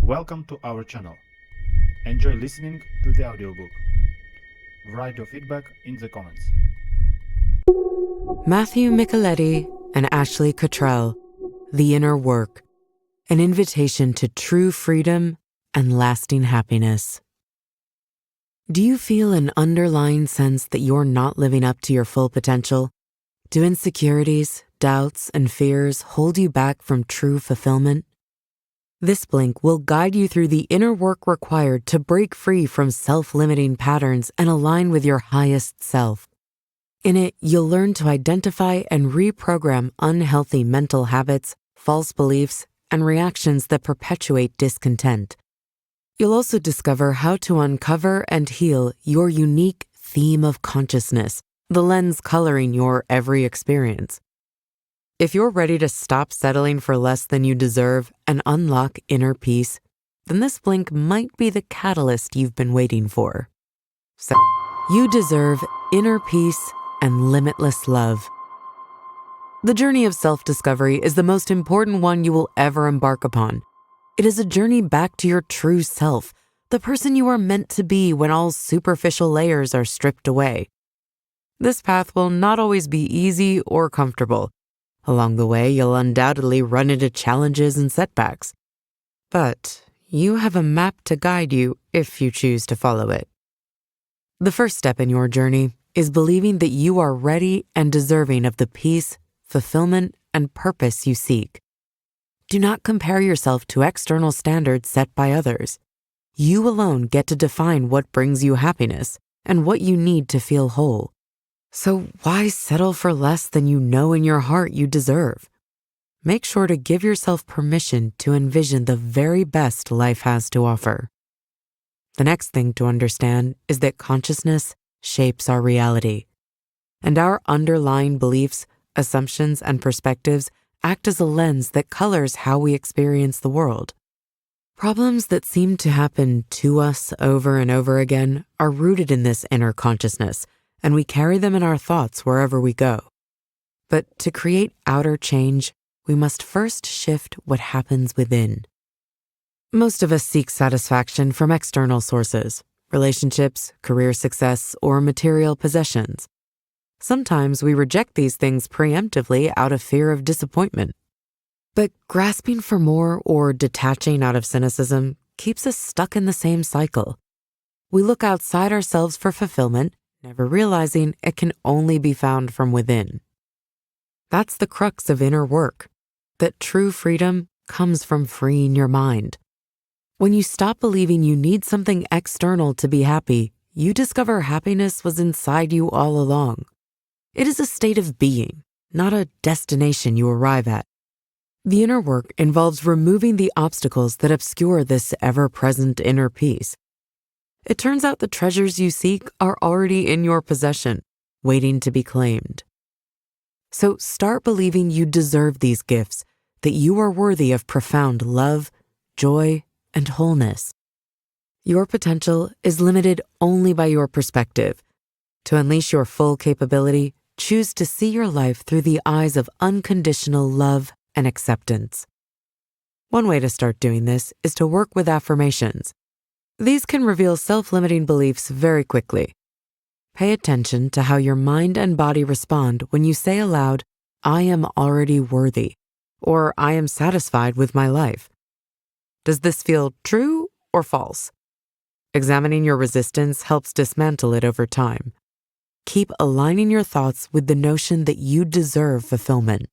Welcome to our channel. Enjoy listening to the audiobook. Write your feedback in the comments. Mathew Micheletti and Ashley Cottrell, The Inner Work, an invitation to true freedom and lasting happiness. Do you feel an underlying sense that you're not living up to your full potential? Do insecurities, doubts, and fears hold you back from true fulfillment? This blink will guide you through the inner work required to break free from self-limiting patterns and align with your highest self. In it, you'll learn to identify and reprogram unhealthy mental habits, false beliefs, and reactions that perpetuate discontent. You'll also discover how to uncover and heal your unique theme of consciousness, the lens coloring your every experience. If you're ready to stop settling for less than you deserve and unlock inner peace, then this blink might be the catalyst you've been waiting for. So, you deserve inner peace and limitless love. The journey of self-discovery is the most important one you will ever embark upon. It is a journey back to your true self, the person you are meant to be when all superficial layers are stripped away. This path will not always be easy or comfortable. Along the way, you'll undoubtedly run into challenges and setbacks. But you have a map to guide you if you choose to follow it. The first step in your journey is believing that you are ready and deserving of the peace, fulfillment, and purpose you seek. Do not compare yourself to external standards set by others. You alone get to define what brings you happiness and what you need to feel whole. So why settle for less than you know in your heart you deserve? Make sure to give yourself permission to envision the very best life has to offer. The next thing to understand is that consciousness shapes our reality, and our underlying beliefs, assumptions, and perspectives act as a lens that colors how we experience the world. Problems that seem to happen to us over and over again are rooted in this inner consciousness, and we carry them in our thoughts wherever we go. But to create outer change, we must first shift what happens within. Most of us seek satisfaction from external sources, relationships, career success, or material possessions. Sometimes we reject these things preemptively out of fear of disappointment. But grasping for more or detaching out of cynicism keeps us stuck in the same cycle. We look outside ourselves for fulfillment, never realizing it can only be found from within. That's the crux of inner work, that true freedom comes from freeing your mind. When you stop believing you need something external to be happy, you discover happiness was inside you all along. It is a state of being, not a destination you arrive at. The inner work involves removing the obstacles that obscure this ever-present inner peace. It turns out the treasures you seek are already in your possession, waiting to be claimed. So start believing you deserve these gifts, that you are worthy of profound love, joy, and wholeness. Your potential is limited only by your perspective. To unleash your full capability, choose to see your life through the eyes of unconditional love and acceptance. One way to start doing this is to work with affirmations. These can reveal self-limiting beliefs very quickly. Pay attention to how your mind and body respond when you say aloud, "I am already worthy," or "I am satisfied with my life." Does this feel true or false? Examining your resistance helps dismantle it over time. Keep aligning your thoughts with the notion that you deserve fulfillment.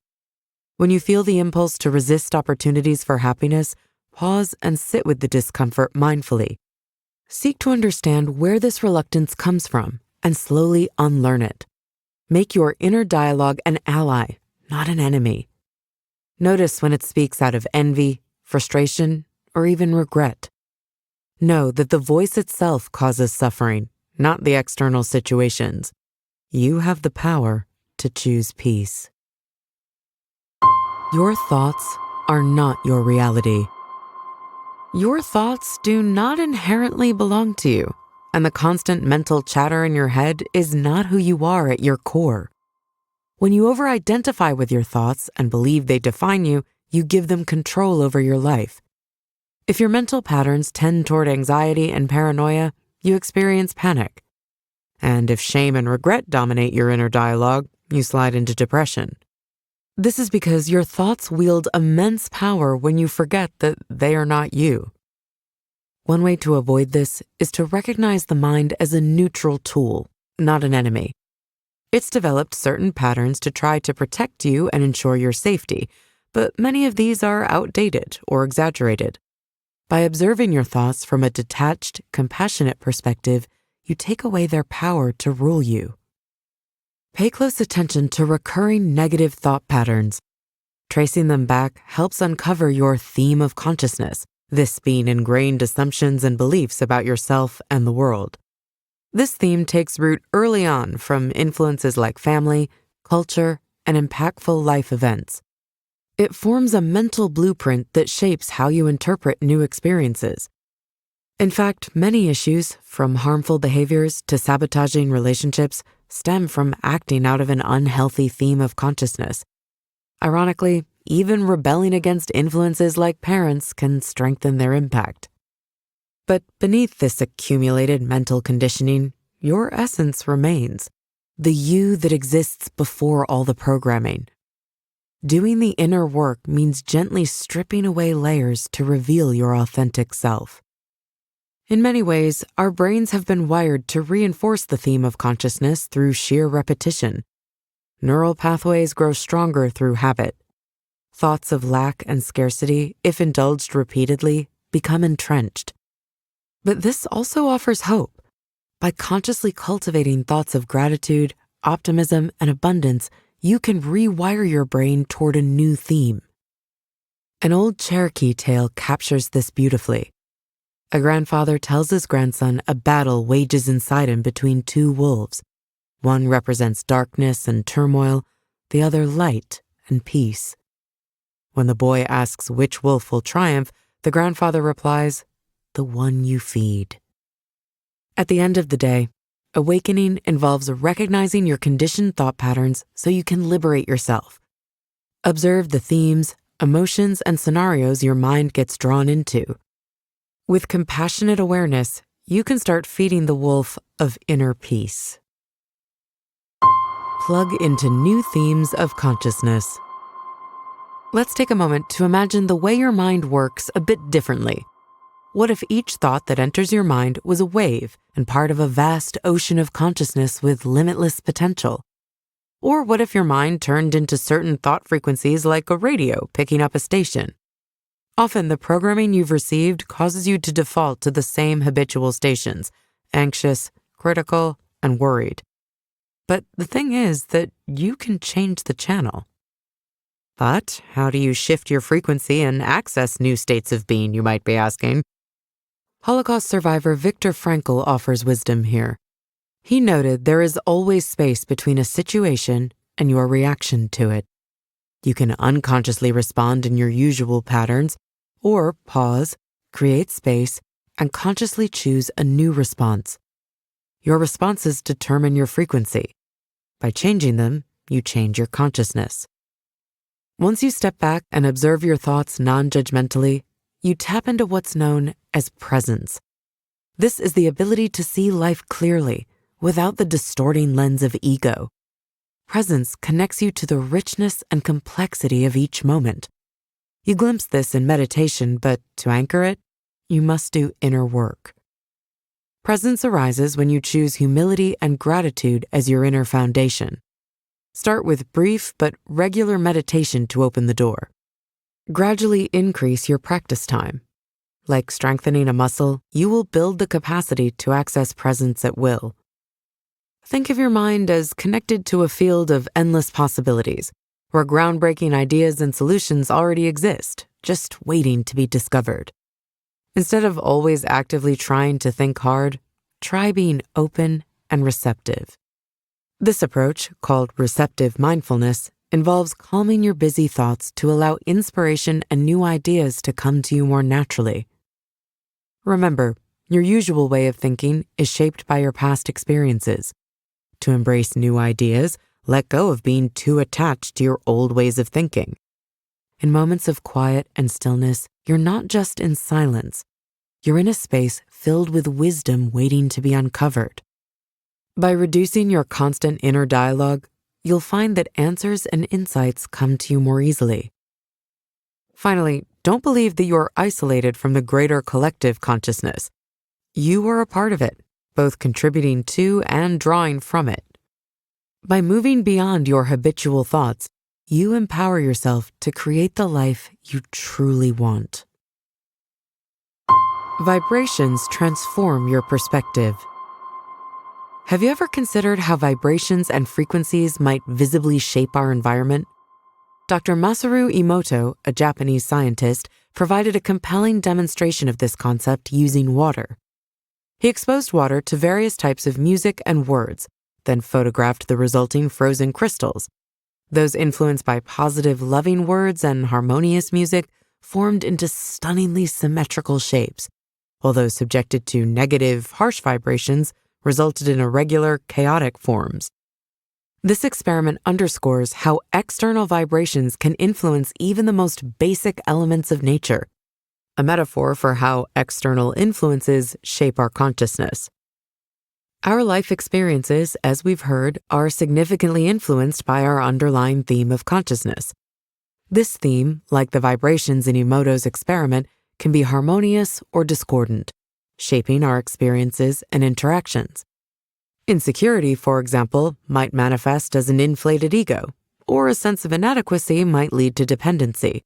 When you feel the impulse to resist opportunities for happiness, pause and sit with the discomfort mindfully. Seek to understand where this reluctance comes from and slowly unlearn it. Make your inner dialogue an ally, not an enemy. Notice when it speaks out of envy, frustration, or even regret. Know that the voice itself causes suffering, not the external situations. You have the power to choose peace. Your thoughts are not your reality. Your thoughts do not inherently belong to you, and the constant mental chatter in your head is not who you are at your core. When you over-identify with your thoughts and believe they define you, you give them control over your life. If your mental patterns tend toward anxiety and paranoia, you experience panic. And if shame and regret dominate your inner dialogue, you slide into depression. This is because your thoughts wield immense power when you forget that they are not you. One way to avoid this is to recognize the mind as a neutral tool, not an enemy. It's developed certain patterns to try to protect you and ensure your safety, but many of these are outdated or exaggerated. By observing your thoughts from a detached, compassionate perspective, you take away their power to rule you. Pay close attention to recurring negative thought patterns. Tracing them back helps uncover your theme of consciousness, this being ingrained assumptions and beliefs about yourself and the world. This theme takes root early on from influences like family, culture, and impactful life events. It forms a mental blueprint that shapes how you interpret new experiences. In fact, many issues, from harmful behaviors to sabotaging relationships, stem from acting out of an unhealthy theme of consciousness. Ironically, even rebelling against influences like parents can strengthen their impact. But beneath this accumulated mental conditioning, your essence remains, the you that exists before all the programming. Doing the inner work means gently stripping away layers to reveal your authentic self. In many ways, our brains have been wired to reinforce the theme of consciousness through sheer repetition. Neural pathways grow stronger through habit. Thoughts of lack and scarcity, if indulged repeatedly, become entrenched. But this also offers hope. By consciously cultivating thoughts of gratitude, optimism, and abundance, you can rewire your brain toward a new theme. An old Cherokee tale captures this beautifully. A grandfather tells his grandson a battle wages inside him between two wolves. One represents darkness and turmoil, the other light and peace. When the boy asks which wolf will triumph, the grandfather replies, "The one you feed." At the end of the day, awakening involves recognizing your conditioned thought patterns so you can liberate yourself. Observe the themes, emotions, and scenarios your mind gets drawn into. With compassionate awareness, you can start feeding the wolf of inner peace. Plug into new themes of consciousness. Let's take a moment to imagine the way your mind works a bit differently. What if each thought that enters your mind was a wave and part of a vast ocean of consciousness with limitless potential? Or what if your mind turned into certain thought frequencies like a radio picking up a station? Often the programming you've received causes you to default to the same habitual stations, anxious, critical, and worried. But the thing is that you can change the channel. But how do you shift your frequency and access new states of being, you might be asking? Holocaust survivor Viktor Frankl offers wisdom here. He noted there is always space between a situation and your reaction to it. You can unconsciously respond in your usual patterns, or pause, create space, and consciously choose a new response. Your responses determine your frequency. By changing them, you change your consciousness. Once you step back and observe your thoughts non-judgmentally, you tap into what's known as presence. This is the ability to see life clearly, without the distorting lens of ego. Presence connects you to the richness and complexity of each moment. You glimpse this in meditation, but to anchor it, you must do inner work. Presence arises when you choose humility and gratitude as your inner foundation. Start with brief but regular meditation to open the door. Gradually increase your practice time. Like strengthening a muscle, you will build the capacity to access presence at will. Think of your mind as connected to a field of endless possibilities, where groundbreaking ideas and solutions already exist, just waiting to be discovered. Instead of always actively trying to think hard, try being open and receptive. This approach, called receptive mindfulness, involves calming your busy thoughts to allow inspiration and new ideas to come to you more naturally. Remember, your usual way of thinking is shaped by your past experiences. To embrace new ideas, let go of being too attached to your old ways of thinking. In moments of quiet and stillness, you're not just in silence. You're in a space filled with wisdom waiting to be uncovered. By reducing your constant inner dialogue, you'll find that answers and insights come to you more easily. Finally, don't believe that you're isolated from the greater collective consciousness. You are a part of it, both contributing to and drawing from it. By moving beyond your habitual thoughts, you empower yourself to create the life you truly want. Vibrations transform your perspective. Have you ever considered how vibrations and frequencies might visibly shape our environment? Dr. Masaru Emoto, a Japanese scientist, provided a compelling demonstration of this concept using water. He exposed water to various types of music and words, then photographed the resulting frozen crystals. Those influenced by positive, loving words and harmonious music formed into stunningly symmetrical shapes, while those subjected to negative, harsh vibrations resulted in irregular, chaotic forms. This experiment underscores how external vibrations can influence even the most basic elements of nature, a metaphor for how external influences shape our consciousness. Our life experiences, as we've heard, are significantly influenced by our underlying theme of consciousness. This theme, like the vibrations in Emoto's experiment, can be harmonious or discordant, shaping our experiences and interactions. Insecurity, for example, might manifest as an inflated ego, or a sense of inadequacy might lead to dependency.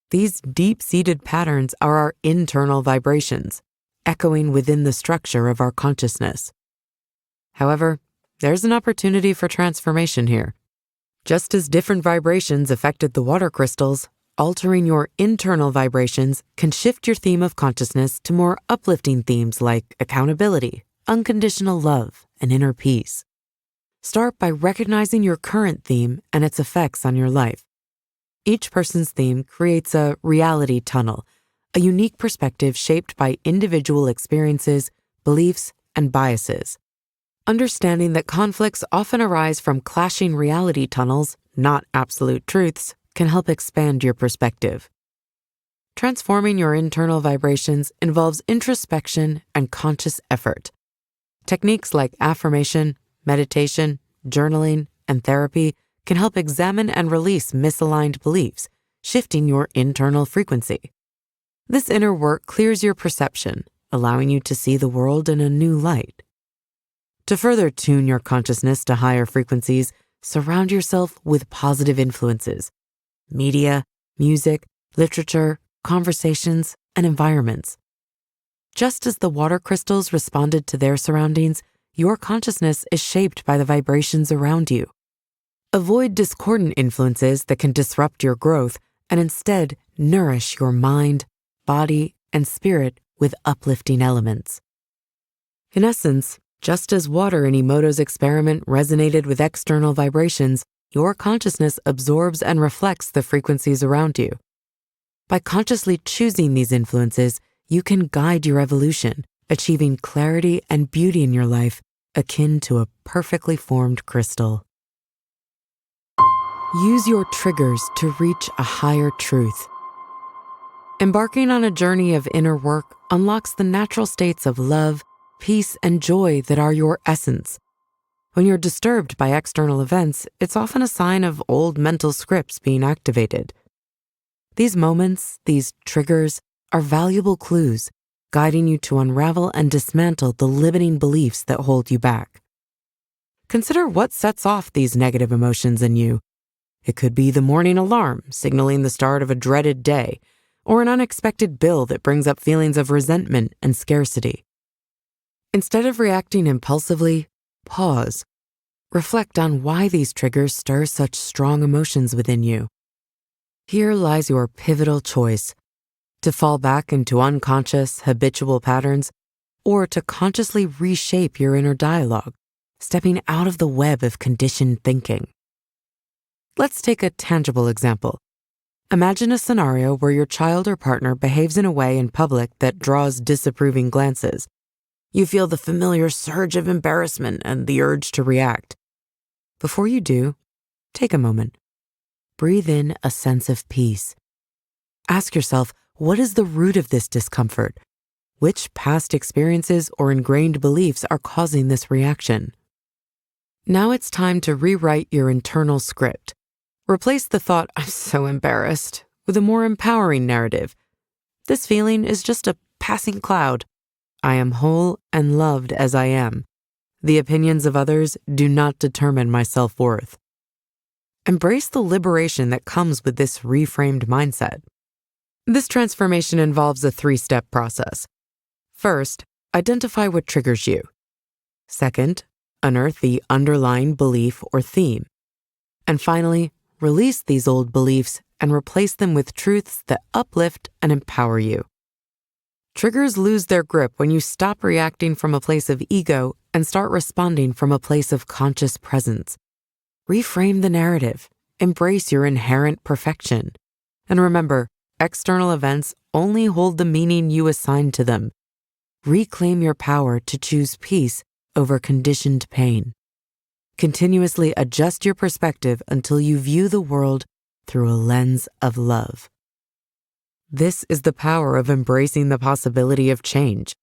These deep-seated patterns are our internal vibrations, echoing within the structure of our consciousness. However, there's an opportunity for transformation here. Just as different vibrations affected the water crystals, altering your internal vibrations can shift your theme of consciousness to more uplifting themes like accountability, unconditional love, and inner peace. Start by recognizing your current theme and its effects on your life. Each person's theme creates a reality tunnel, a unique perspective shaped by individual experiences, beliefs, and biases. Understanding that conflicts often arise from clashing reality tunnels, not absolute truths, can help expand your perspective. Transforming your internal vibrations involves introspection and conscious effort. Techniques like affirmation, meditation, journaling, and therapy can help examine and release misaligned beliefs, shifting your internal frequency. This inner work clears your perception, allowing you to see the world in a new light. To further tune your consciousness to higher frequencies, surround yourself with positive influences: media, music, literature, conversations, and environments. Just as the water crystals responded to their surroundings, your consciousness is shaped by the vibrations around you. Avoid discordant influences that can disrupt your growth and instead nourish your mind, body, and spirit with uplifting elements. In essence, just as water in Emoto's experiment resonated with external vibrations, your consciousness absorbs and reflects the frequencies around you. By consciously choosing these influences, you can guide your evolution, achieving clarity and beauty in your life akin to a perfectly formed crystal. Use your triggers to reach a higher truth. Embarking on a journey of inner work unlocks the natural states of love, peace, and joy that are your essence. When you're disturbed by external events, it's often a sign of old mental scripts being activated. These moments, these triggers, are valuable clues, guiding you to unravel and dismantle the limiting beliefs that hold you back. Consider what sets off these negative emotions in you. It could be the morning alarm signaling the start of a dreaded day, or an unexpected bill that brings up feelings of resentment and scarcity. Instead of reacting impulsively, pause. Reflect on why these triggers stir such strong emotions within you. Here lies your pivotal choice: to fall back into unconscious, habitual patterns, or to consciously reshape your inner dialogue, stepping out of the web of conditioned thinking. Let's take a tangible example. Imagine a scenario where your child or partner behaves in a way in public that draws disapproving glances. You feel the familiar surge of embarrassment and the urge to react. Before you do, take a moment. breathe in a sense of peace. Ask yourself, what is the root of this discomfort? Which past experiences or ingrained beliefs are causing this reaction? Now it's time to rewrite your internal script. Replace the thought, "I'm so embarrassed," with a more empowering narrative. "This feeling is just a passing cloud. I am whole and loved as I am. The opinions of others do not determine my self-worth." Embrace the liberation that comes with this reframed mindset. This transformation involves a 3-step process. First, identify what triggers you. Second, unearth the underlying belief or theme. And finally, release these old beliefs and replace them with truths that uplift and empower you. Triggers lose their grip when you stop reacting from a place of ego and start responding from a place of conscious presence. Reframe the narrative, embrace your inherent perfection, and remember, external events only hold the meaning you assign to them. Reclaim your power to choose peace over conditioned pain. Continuously adjust your perspective until you view the world through a lens of love. This is the power of embracing the possibility of change.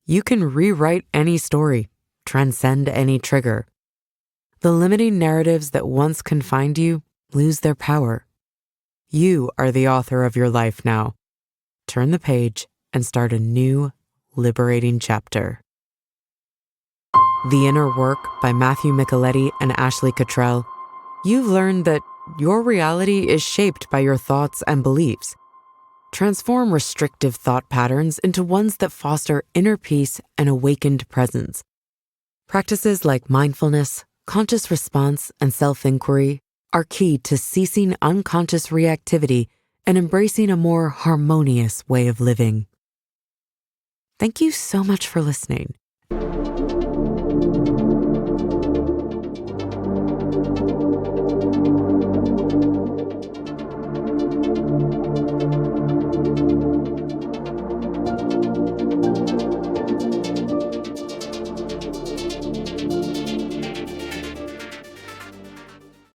You can rewrite any story, transcend any trigger. The limiting narratives that once confined you lose their power. You are the author of your life now. Turn the page and start a new, liberating chapter. The Inner Work by Mathew Micheletti and Cottrell. You've learned that your reality is shaped by your thoughts and beliefs. Transform restrictive thought patterns into ones that foster inner peace and awakened presence. Practices like mindfulness, conscious response, and self-inquiry are key to ceasing unconscious reactivity and embracing a more harmonious way of living. Thank you so much for listening.